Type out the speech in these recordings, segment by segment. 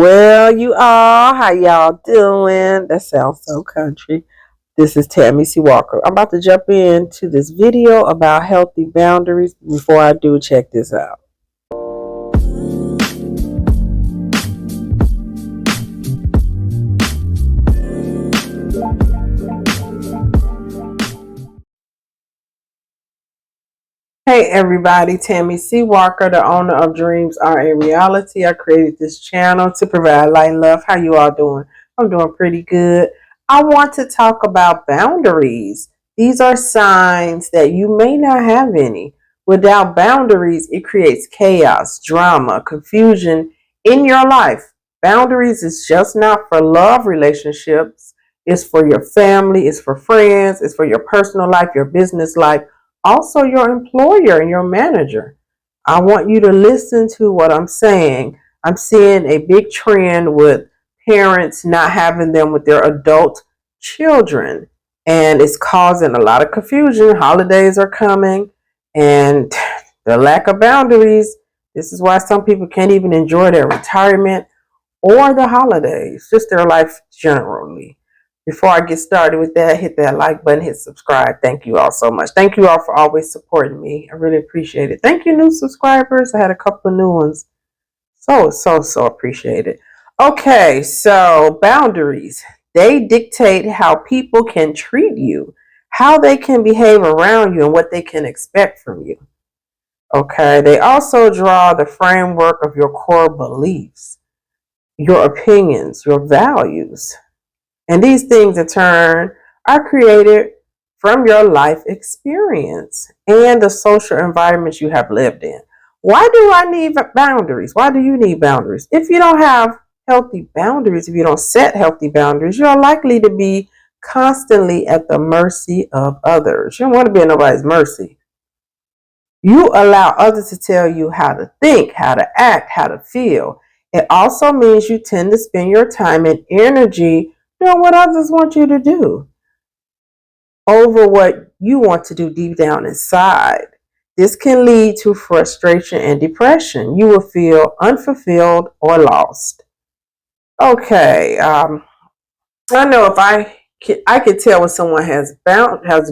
Well, you all, how y'all doing? That sounds so country. This is Tammy C. Walker. I'm about to jump into this video about healthy boundaries. Before I do, check this out. Hey everybody, Tammy C. Walker, the owner of Dreams Are a Reality. I created this channel to provide light and love. How you all doing? I'm doing pretty good. I want to talk about boundaries. These are signs that you may not have any. Without boundaries, it creates chaos, drama, confusion in your life. Boundaries is just not for love relationships. It's for your family, it's for friends, it's for your personal life, your business life, also your employer and your manager. I want you to listen to what I'm saying. I'm seeing a big trend with parents not having them with their adult children, and it's causing a lot of confusion. Holidays are coming, and the lack of boundaries. This is why some people can't even enjoy their retirement or the holidays, just their life generally. Before I get started with that, hit that like button, hit subscribe. Thank you all so much. Thank you all for always supporting me. I really appreciate it. Thank you, new subscribers. I had a couple of new ones. So appreciate it. Okay, so boundaries. They dictate how people can treat you, how they can behave around you, and what they can expect from you. Okay, they also draw the framework of your core beliefs, your opinions, your values. And these things in turn are created from your life experience and the social environments you have lived in. Why do I need boundaries? Why do you need boundaries? If you don't have healthy boundaries, if you don't set healthy boundaries, you're likely to be constantly at the mercy of others. You don't want to be at nobody's mercy. You allow others to tell you how to think, how to act, how to feel. It also means you tend to spend your time and energy doing what others want you to do over what you want to do deep down inside. This can lead to frustration and depression. You will feel unfulfilled or lost. Okay, I know if I could tell when someone has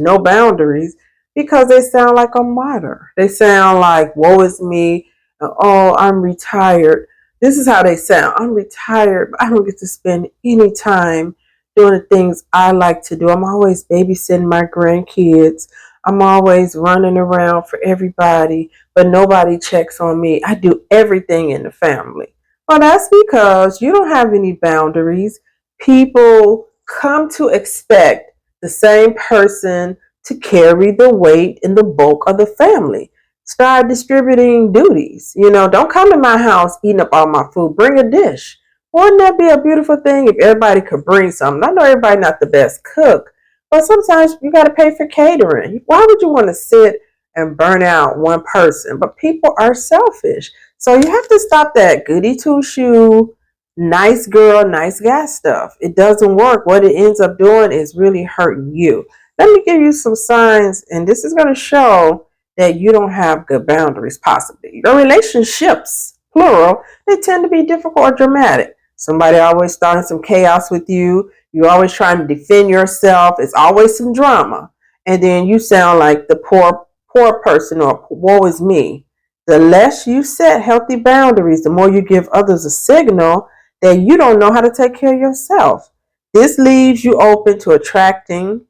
no boundaries because they sound like a martyr. They sound like, woe is me. Oh, I'm retired. This is how they sound. I'm retired, but I don't get to spend any time doing the things I like to do. I'm always babysitting my grandkids. I'm always running around for everybody, but nobody checks on me. I do everything in the family. Well, that's because you don't have any boundaries. People come to expect the same person to carry the weight and the bulk of the family. Start distributing duties. Don't come to my house eating up all my food. Bring a dish. Wouldn't that be a beautiful thing if everybody could bring something? I know everybody's not the best cook, but sometimes you got to pay for catering. Why would you want to sit and burn out one person? But people are selfish. So you have to stop that goody two-shoe, nice girl, nice guy stuff. It doesn't work. What it ends up doing is really hurting you. Let me give you some signs, and this is going to show that you don't have good boundaries, possibly. Your relationships, plural, they tend to be difficult or dramatic. Somebody always starting some chaos with you. You're always trying to defend yourself. It's always some drama. And then you sound like the poor person, or woe is me. The less you set healthy boundaries, the more you give others a signal that you don't know how to take care of yourself. This leaves you open to attracting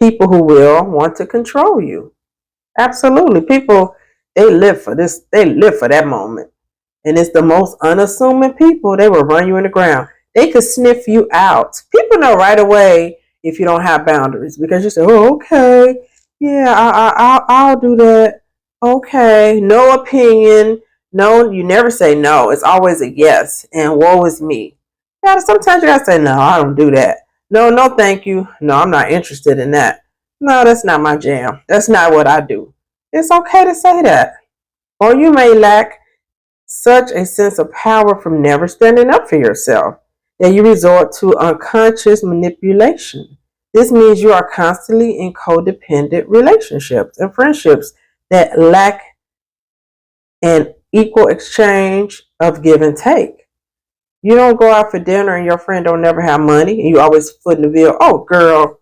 people who will want to control you. Absolutely. People, they live for this. They live for that moment. And it's the most unassuming people. They will run you in the ground. They could sniff you out. People know right away if you don't have boundaries because you say, oh, okay. Yeah, I'll do that. Okay. No opinion. No, you never say no. It's always a yes. And woe is me. Yeah, sometimes you gotta say, no, I don't do that. No, no, thank you. No, I'm not interested in that. No, that's not my jam. That's not what I do. It's okay to say that. Or you may lack such a sense of power from never standing up for yourself that you resort to unconscious manipulation. This means you are constantly in codependent relationships and friendships that lack an equal exchange of give and take. You don't go out for dinner and your friend don't never have money and you always footing the bill. Oh, girl,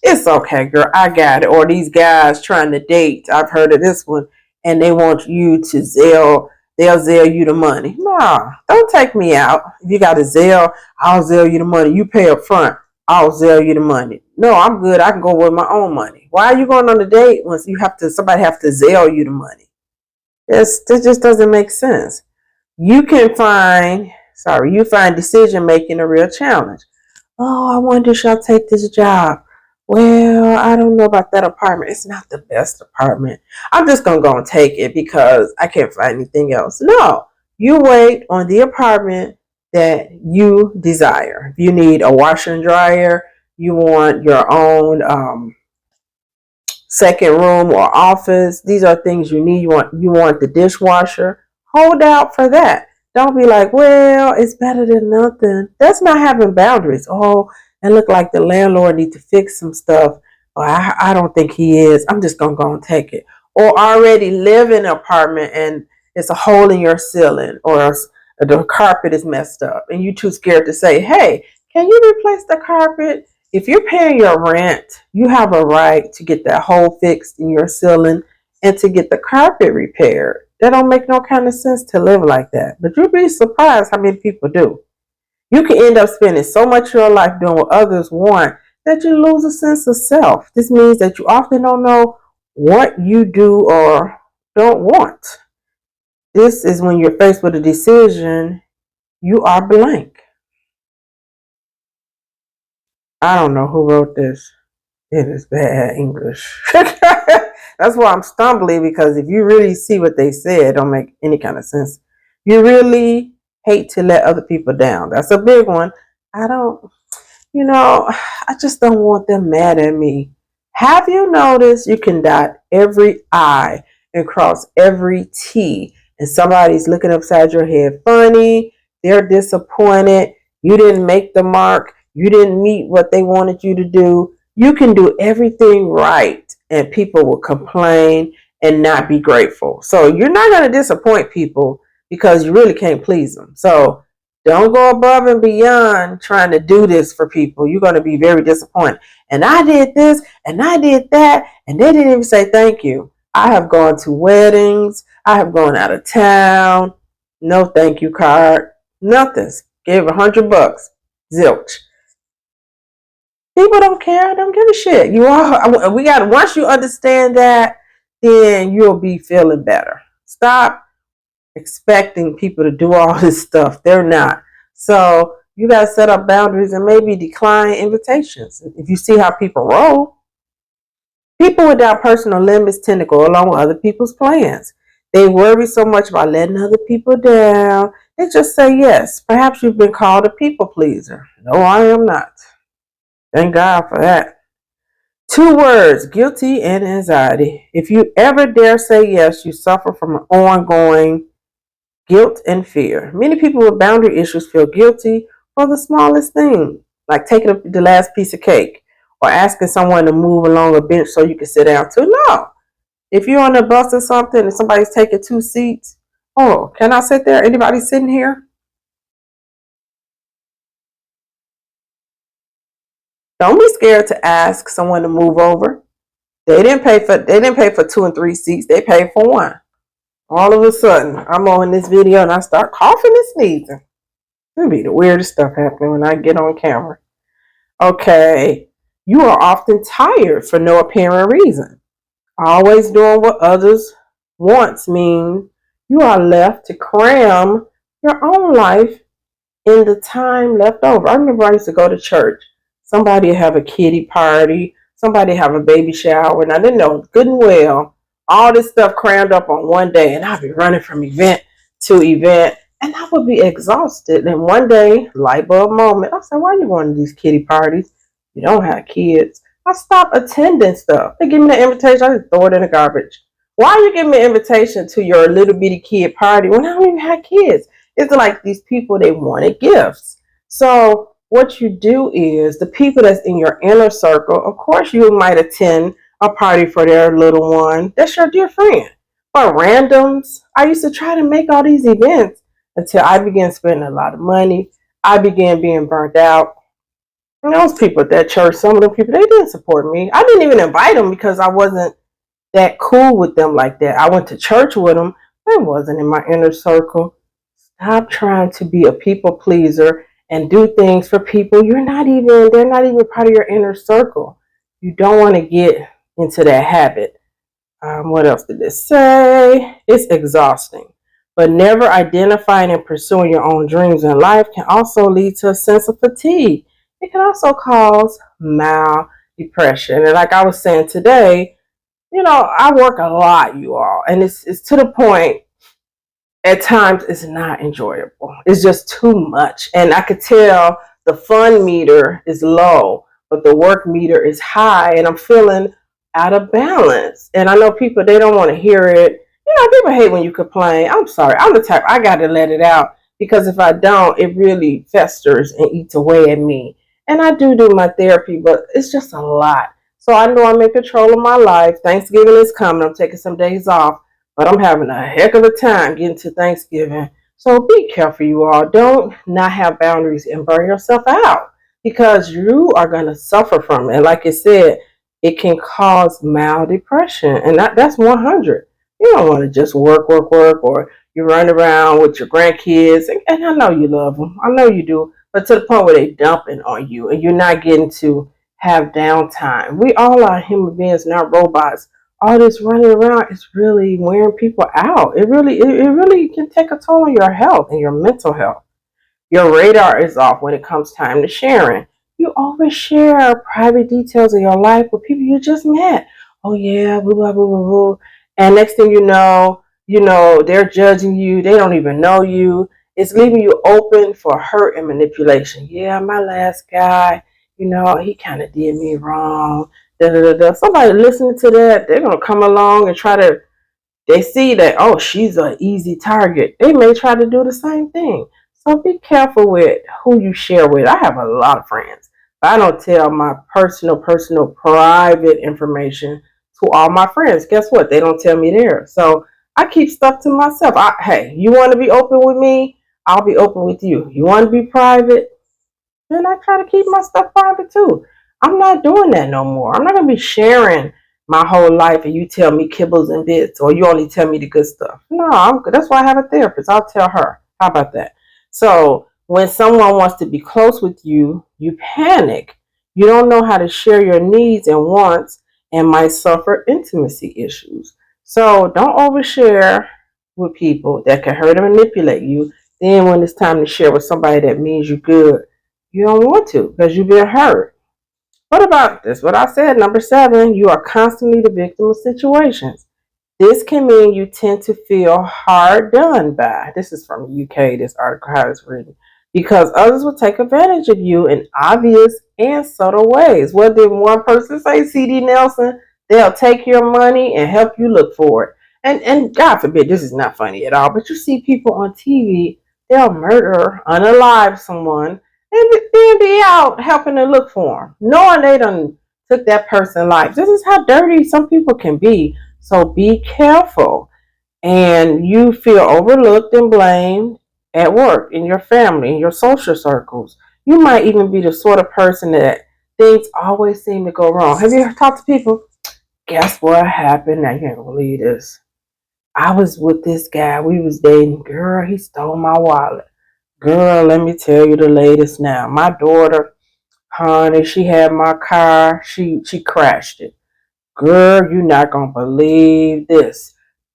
it's okay, girl. I got it. Or these guys trying to date. I've heard of this one, and they want you to they'll Zelle you the money. Nah, don't take me out. If you got a Zelle, I'll Zelle you the money. You pay up front, I'll Zelle you the money. No, I'm good. I can go with my own money. Why are you going on a date once somebody have to Zelle you the money? This just doesn't make sense. You find decision making a real challenge. Oh, I wonder should I take this job? Well, I don't know about that apartment. It's not the best apartment. I'm just gonna go and take it because I can't find anything else. No, you wait on the apartment that you desire. If you need a washer and dryer, you want your own second room or office. These are things you need. You want the dishwasher. Hold out for that. Don't be like, well, it's better than nothing. That's not having boundaries. Oh, and look like the landlord needs to fix some stuff. Or I don't think he is. I'm just gonna go and take it. Or already live in an apartment and it's a hole in your ceiling, or the carpet is messed up, and you too scared to say, hey, can you replace the carpet? If you're paying your rent, you have a right to get that hole fixed in your ceiling and to get the carpet repaired. That don't make no kind of sense to live like that. But you'd be surprised how many people do. You can end up spending so much of your life doing what others want that you lose a sense of self. This means that you often don't know what you do or don't want. This is when you're faced with a decision, you are blank. I don't know who wrote this. It is bad English. That's why I'm stumbling, because if you really see what they said, it don't make any kind of sense. You really hate to let other people down. That's a big one. I don't, I just don't want them mad at me. Have you noticed you can dot every I and cross every T, and somebody's looking upside your head funny, they're disappointed, you didn't make the mark, you didn't meet what they wanted you to do. You can do everything right and people will complain and not be grateful. So you're not going to disappoint people because you really can't please them. So don't go above and beyond trying to do this for people. You're going to be very disappointed. And I did this and I did that, and they didn't even say thank you. I have gone to weddings. I have gone out of town. No thank you card. Nothing. Gave $100. Zilch. People don't care. Don't give a shit. Once you understand that, then you'll be feeling better. Stop expecting people to do all this stuff. They're not. So you got to set up boundaries and maybe decline invitations. If you see how people roll, people without personal limits tend to go along with other people's plans. They worry so much about letting other people down. They just say yes. Perhaps you've been called a people pleaser. No, I am not. Thank God for that. 2 words, guilty and anxiety. If you ever dare say yes, you suffer from an ongoing guilt and fear. Many people with boundary issues feel guilty for the smallest thing, like taking up the last piece of cake or asking someone to move along a bench so you can sit down too. No. If you're on a bus or something and somebody's taking 2 seats, oh, can I sit there? Anybody sitting here? Don't be scared to ask someone to move over. They didn't pay for 2 and 3 seats. They paid for 1. All of a sudden, I'm on this video and I start coughing and sneezing. It'll be the weirdest stuff happening when I get on camera. Okay, you are often tired for no apparent reason. Always doing what others want means you are left to cram your own life in the time left over. I remember I used to go to church. Somebody have a kiddie party, somebody have a baby shower, and I didn't know good and well all this stuff crammed up on one day, and I'd be running from event to event, and I would be exhausted. And one day, light bulb moment, I said, why are you going to these kiddie parties? You don't have kids. I stopped attending stuff. They give me the invitation, I just throw it in the garbage. Why are you giving me an invitation to your little bitty kid party when I don't even have kids? It's like these people, they wanted gifts. So what you do is the people that's in your inner circle, of course you might attend a party for their little one. That's your dear friend. But randoms, I used to try to make all these events until I began spending a lot of money. I began being burnt out. And those people at that church, some of the people, they didn't support me. I didn't even invite them because I wasn't that cool with them like that. I went to church with them. They wasn't in my inner circle. Stop trying to be a people pleaser and do things for people they're not even part of your inner circle. You don't want to get into that habit. What else did this say? It's exhausting. But never identifying and pursuing your own dreams in life can also lead to a sense of fatigue. It can also cause mild depression. And like I was saying today, I work a lot, you all, and it's to the point at times it's not enjoyable. It's just too much. And I could tell the fun meter is low, but the work meter is high, and I'm feeling out of balance. And I know people, they don't want to hear it. People hate when you complain. I'm sorry. I'm the type, I got to let it out, because if I don't, it really festers and eats away at me. And I do my therapy, but it's just a lot. So I know I'm in control of my life. Thanksgiving is coming. I'm taking some days off, but I'm having a heck of a time getting to Thanksgiving. So be careful, you all. Don't not have boundaries and burn yourself out, because you are going to suffer from it. Like I said, it can cause mild depression, and that's 100. You don't want to just work, or you run around with your grandkids, and I know you love them. I know you do, but to the point where they're dumping on you, and you're not getting to have downtime. We all are human beings, not robots. All this running around is really wearing people out. It really can take a toll on your health and your mental health. Your radar is off when it comes time to sharing. You overshare private details of your life with people you just met. Oh yeah, blah blah blah blah blah. And next thing they're judging you. They don't even know you. It's leaving you open for hurt and manipulation. Yeah, my last guy, he kind of did me wrong. Da, da, da, da. Somebody listening to that, they're gonna come along and try to. They see that, oh, she's an easy target. They may try to do the same thing. So be careful with who you share with. I have a lot of friends, but I don't tell my personal, private information to all my friends. Guess what? They don't tell me theirs. So I keep stuff to myself. Hey, you want to be open with me? I'll be open with you. You want to be private? Then I try to keep my stuff private too. I'm not doing that no more. I'm not going to be sharing my whole life and you tell me kibbles and bits, or you only tell me the good stuff. No, I'm good. That's why I have a therapist. I'll tell her. How about that? So when someone wants to be close with you, you panic. You don't know how to share your needs and wants, and might suffer intimacy issues. So don't overshare with people that can hurt and manipulate you. Then when it's time to share with somebody that means you good, you don't want to, because you've been hurt. What about this? What I said, number 7, you are constantly the victim of situations. This can mean you tend to feel hard done by. This is from the UK, this article, how it's written. Because others will take advantage of you in obvious and subtle ways. What did one person say, C.D. Nelson? They'll take your money and help you look for it. And God forbid, this is not funny at all, but you see people on TV, they'll murder, unalive someone, and then be out helping to look for them, knowing they done took that person's life. This is how dirty some people can be. So be careful. And you feel overlooked and blamed at work, in your family, in your social circles. You might even be the sort of person that things always seem to go wrong. Have you ever talked to people? Guess what happened? Now you can't believe this. I was with this guy. We was dating. Girl, he stole my wallet. Girl, let me tell you the latest now. My daughter, honey, she had my car. She crashed it. Girl, you not gonna believe this.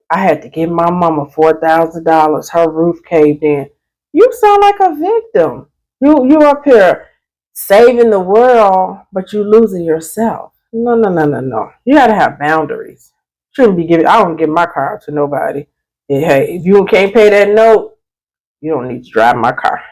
I had to give my mama $4,000. Her roof caved in. You sound like a victim. You up here saving the world, but you losing yourself. No, no, no, no, no. You gotta have boundaries. Shouldn't be giving. I don't give my car out to nobody. Hey, if you can't pay that note, you don't need to drive my car.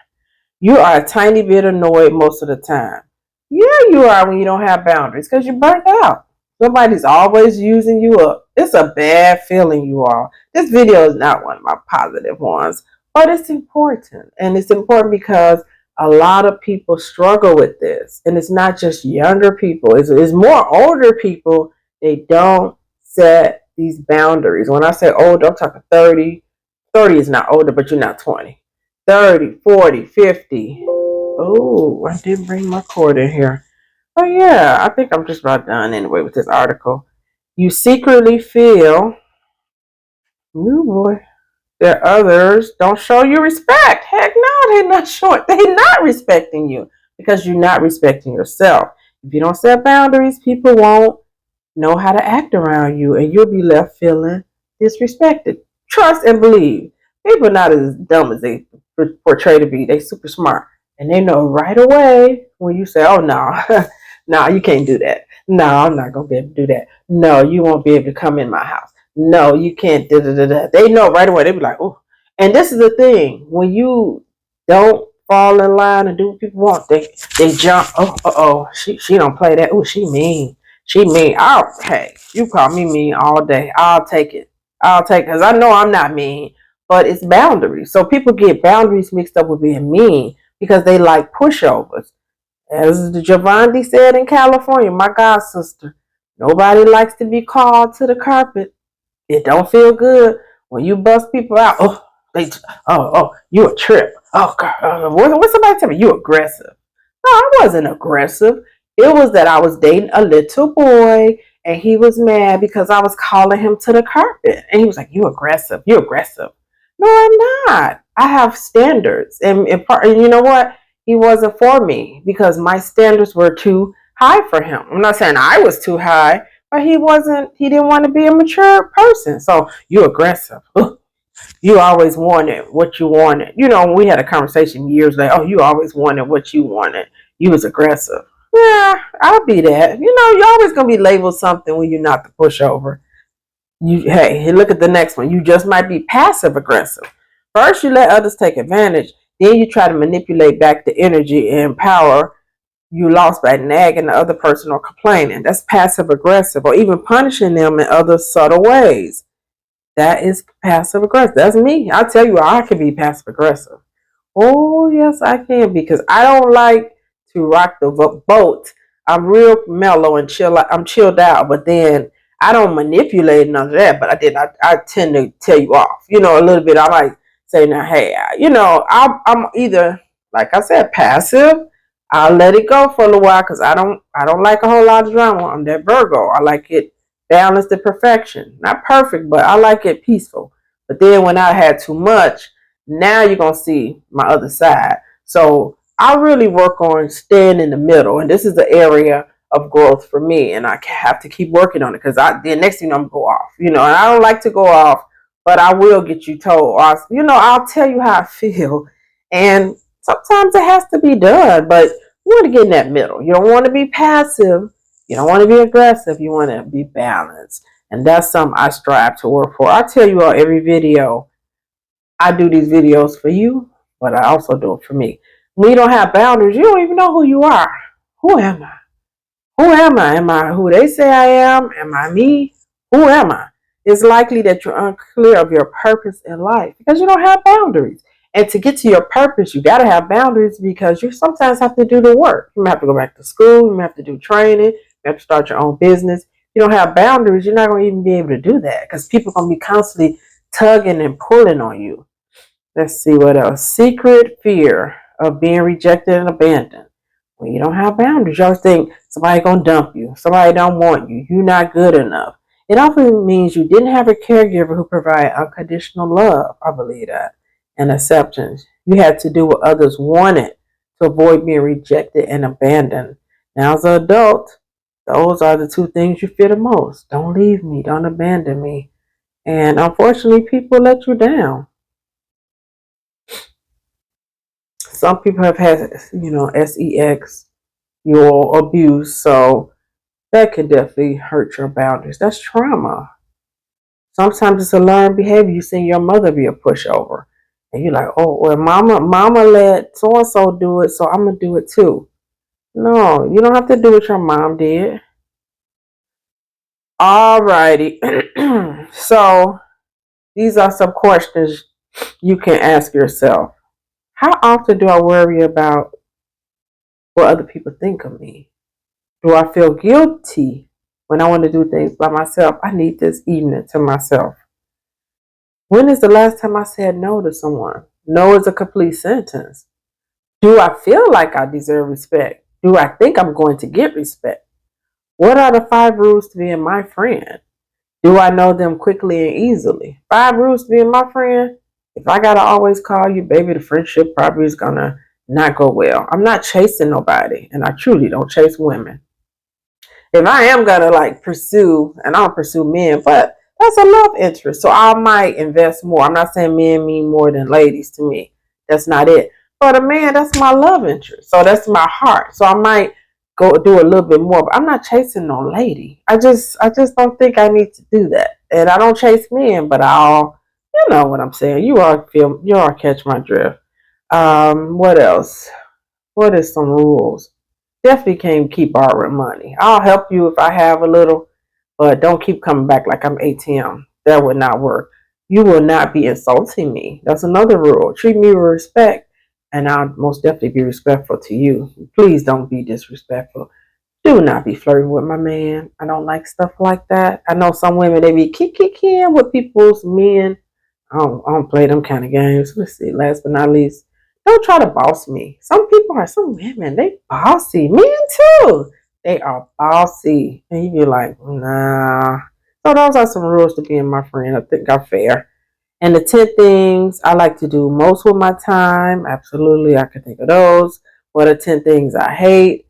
You are a tiny bit annoyed most of the time. Yeah, you are when you don't have boundaries, because you're burnt out. Somebody's always using you up. It's a bad feeling, you all. This video is not one of my positive ones, but it's important. And it's important because a lot of people struggle with this. And it's not just younger people. It's more older people. They don't set these boundaries. When I say older, I'm talking 30. 30 is not older, but you're not 20. 30, 40, 50. Oh, I didn't bring my cord in here. Oh yeah, I think I'm just about done anyway with this article. You secretly feel, oh boy, that others don't show you respect. Heck no, they're not showing. They're not respecting you because you're not respecting yourself. If you don't set boundaries, people won't know how to act around you, and you'll be left feeling disrespected. Trust and believe. People are not as dumb as they portray to be. They super smart, and they know right away when you say, "Oh no, no, you can't do that. No, I'm not gonna be able to do that. No, you won't be able to come in my house. No, you can't." Da, da, da, da. They know right away. They be like, "Oh," and this is the thing: when you don't fall in line and do what people want, they jump. Oh, she don't play that. Oh, she mean. She mean. Oh, hey, you call me mean all day. I'll take it. I'll take it because I know I'm not mean, but it's boundaries. So people get boundaries mixed up with being mean because they like pushovers. As Javandi said in California, my god sister, nobody likes to be called to the carpet. It don't feel good when you bust people out. Oh, you a trip. Oh, God, what somebody tell me? You aggressive. No, I wasn't aggressive. It was that I was dating a little boy and he was mad because I was calling him to the carpet. And he was like, "You aggressive. You aggressive." No, I'm not. I have standards. And you know what? He wasn't for me because my standards were too high for him. I'm not saying I was too high, but he didn't want to be a mature person. So you aggressive. Ugh. You always wanted what you wanted. You know, we had a conversation years later. Oh, you always wanted what you wanted. You was aggressive. Yeah, I'll be that. You know, you're always gonna be labeled something when you're not the pushover. Hey, look at the next one. You just might be passive aggressive. First, you let others take advantage. Then you try to manipulate back the energy and power you lost by nagging the other person or complaining. That's passive aggressive, or even punishing them in other subtle ways. That is passive aggressive. That's me. I tell you, I can be passive aggressive. Oh, yes, I can because I don't like to rock the boat. I'm real mellow and chill. I'm chilled out, but then I don't manipulate none of that. But I tend to tell you off, a little bit. I like say, now, hey, I'm either, like I said, passive. I'll let it go for a little while because I don't like a whole lot of drama. I'm that Virgo. I like it balanced to perfection. Not perfect, but I like it peaceful. But then when I had too much, now you're going to see my other side. So I really work on staying in the middle. And this is the area of growth for me. And I have to keep working on it because the next thing I'm going to go off. And I don't like to go off, but I will get you told. I'll tell you how I feel. And sometimes it has to be done. But you want to get in that middle. You don't want to be passive. You don't want to be aggressive. You want to be balanced. And that's something I strive to work for. I tell you all every video, I do these videos for you, but I also do it for me. When you don't have boundaries, you don't even know who you are. Who am I? Who am I? Am I who they say I am? Am I me? Who am I? It's likely that you're unclear of your purpose in life because you don't have boundaries. And to get to your purpose, you got to have boundaries because you sometimes have to do the work. You might have to go back to school. You might have to do training. You have to start your own business. You don't have boundaries, you're not going to even be able to do that because people are going to be constantly tugging and pulling on you. Let's see what else. Secret fear of being rejected and abandoned. When you don't have boundaries, you always think somebody gonna dump you, somebody don't want you, you're not good enough. It often means you didn't have a caregiver who provided unconditional love. I believe that. And acceptance. You had to do what others wanted to avoid being rejected and abandoned. Now as an adult, those are the two things you fear the most. Don't leave me, don't abandon me. And unfortunately, people let you down. Some people have had, sex, your abuse, so that can definitely hurt your boundaries. That's trauma. Sometimes it's a learned behavior. You see your mother be a pushover, and you're like, "Oh, well, mama let so and so do it, so I'm gonna do it too." No, you don't have to do what your mom did. Alrighty, so these are some questions you can ask yourself. How often do I worry about what other people think of me? Do I feel guilty when I want to do things by myself? I need this evening to myself. When is the last time I said no to someone? No is a complete sentence. Do I feel like I deserve respect? Do I think I'm going to get respect? What are the 5 rules to being my friend? Do I know them quickly and easily? 5 rules to being my friend. If I gotta always call you, baby, the friendship probably is gonna not go well. I'm not chasing nobody, and I truly don't chase women. If I am gonna like pursue, and I don't pursue men, but that's a love interest, so I might invest more. I'm not saying men mean more than ladies to me. That's not it. But a man, that's my love interest, so that's my heart. So I might go do a little bit more, but I'm not chasing no lady. I just don't think I need to do that, and I don't chase men, but I'll, you know what I'm saying. You all catch my drift. What else? What is some rules? Definitely can't keep borrowing money. I'll help you if I have a little, but don't keep coming back like I'm ATM. That would not work. You will not be insulting me. That's another rule. Treat me with respect, and I'll most definitely be respectful to you. Please don't be disrespectful. Do not be flirting with my man. I don't like stuff like that. I know some women, they be kicking with people's men. I don't play them kind of games. Let's see. Last but not least, don't try to boss me. Some women, they bossy. Men too. They are bossy. And you be like, nah. So those are some rules to being my friend. I think are fair. And the 10 things I like to do most with my time. Absolutely, I can think of those. What are 10 things I hate?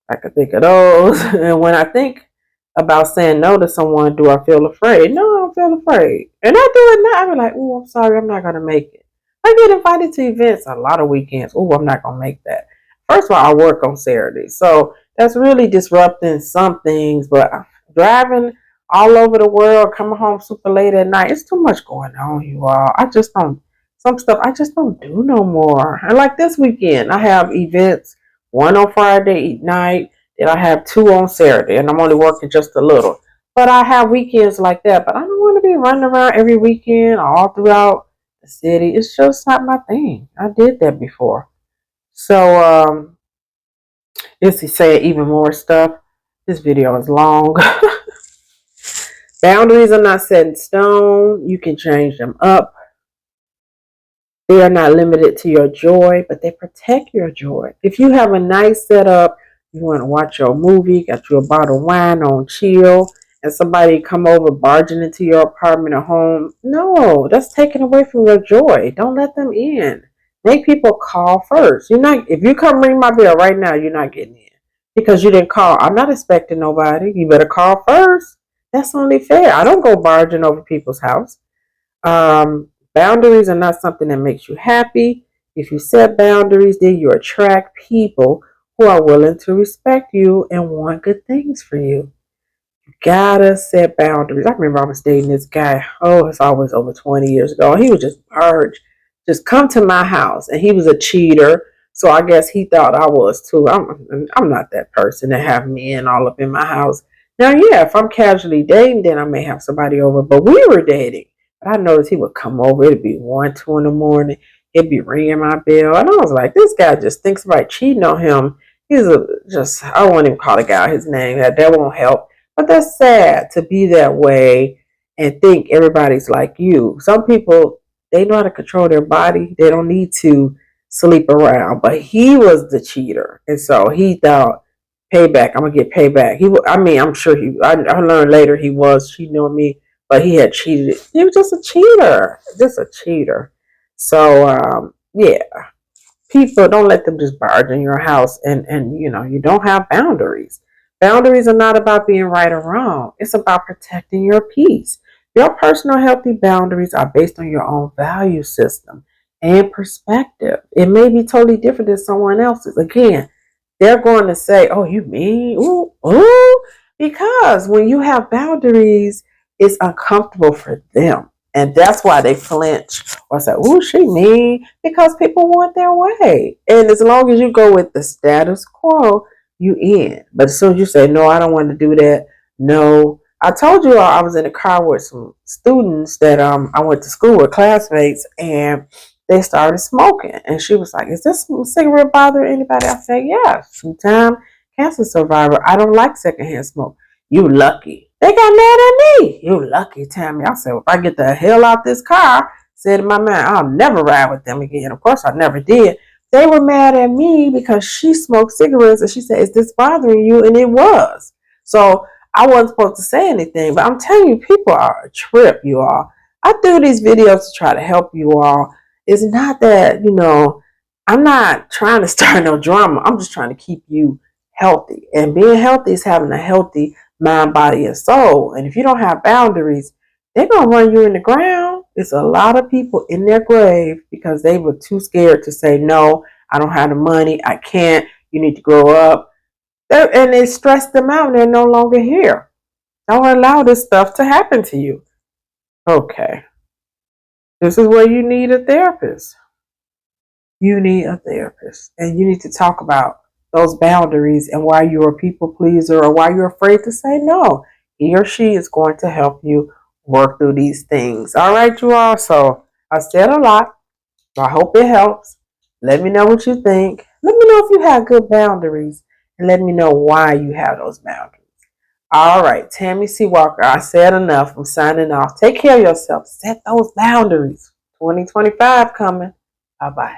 I could think of those. And when I think about saying no to someone, do I feel afraid? No, I don't feel afraid. And I do it now. I be like, oh, I'm sorry, I'm not going to make it. I get invited to events a lot of weekends. Oh, I'm not going to make that. First of all, I work on Saturdays. So that's really disrupting some things. But driving all over the world, coming home super late at night, it's too much going on, you all. I just don't, some stuff I just don't do no more. And like this weekend, I have events, one on Friday night, then I have 2 on Saturday, and I'm only working just a little. But I have weekends like that. But I don't want to be running around every weekend all throughout the city. It's just not my thing. I did that before. So, is he saying even more stuff? This video is long. Boundaries are not set in stone. You can change them up. They are not limited to your joy, but they protect your joy. If you have a nice setup, you want to watch your movie, got you a bottle of wine on chill, and somebody come over barging into your apartment or home, no, that's taken away from your joy. Don't let them in. Make people call first. You're not, if you come ring my bell right now, you're not getting in because you didn't call. I'm not expecting nobody. You better call first. That's only fair. I don't go barging over people's house. Boundaries are not something that makes you happy. If you set boundaries, then you attract people who are willing to respect you and want good things for you. You gotta set boundaries. I remember I was dating this guy. Oh, it's always over 20 years ago. He was just purge. Just come to my house, and he was a cheater. So I guess he thought I was too. I'm not that person to have men all up in my house. Now, yeah, if I'm casually dating, then I may have somebody over. But we were dating. But I noticed he would come over. It'd be 1, 2 in the morning. He'd be ringing my bell. And I was like, this guy just thinks about cheating on him. I won't even call the guy his name. That won't help. But that's sad to be that way and think everybody's like you. Some people, they know how to control their body. They don't need to sleep around. But he was the cheater. And so he thought, payback, I'm going to get payback. I'm sure I learned later he was cheating on me, but he had cheated. He was just a cheater. Just a cheater. So, yeah. People, don't let them just barge in your house and you don't have boundaries. Boundaries are not about being right or wrong. It's about protecting your peace. Your personal healthy boundaries are based on your own value system and perspective. It may be totally different than someone else's. Again, they're going to say, oh, you mean? Ooh, ooh. Because when you have boundaries, it's uncomfortable for them. And that's why they flinch or say, ooh, she mean, because people want their way. And as long as you go with the status quo, you in. But as soon as you say, no, I don't want to do that. No. I told you I was in a car with some students that I went to school with, classmates, and they started smoking. And she was like, is this cigarette bother anybody? I said, yeah, two-time cancer survivor. I don't like secondhand smoke. You lucky. They got mad at me. You lucky, Tammy. I said, if I get the hell out this car, said in my mind, I'll never ride with them again. Of course, I never did. They were mad at me because she smoked cigarettes and she said, "Is this bothering you?" And it was. So I wasn't supposed to say anything. But I'm telling you, people are a trip, you all. I do these videos to try to help you all. It's not that, I'm not trying to start no drama. I'm just trying to keep you healthy. And being healthy is having a healthy mind, body, and soul. And if you don't have boundaries, they're going to run you in the ground. It's a lot of people in their grave because they were too scared to say, no, I don't have the money. I can't. You need to grow up. And it stressed them out and they're no longer here. Don't allow this stuff to happen to you. Okay. This is where you need a therapist. You need a therapist. And you need to talk about those boundaries and why you're a people pleaser or why you're afraid to say no. He or she is going to help you work through these things. All right, you all. So I said a lot. So I hope it helps. Let me know what you think. Let me know if you have good boundaries. And let me know why you have those boundaries. All right, Tammy C. Walker, I said enough. I'm signing off. Take care of yourself. Set those boundaries. 2025 coming. Bye-bye.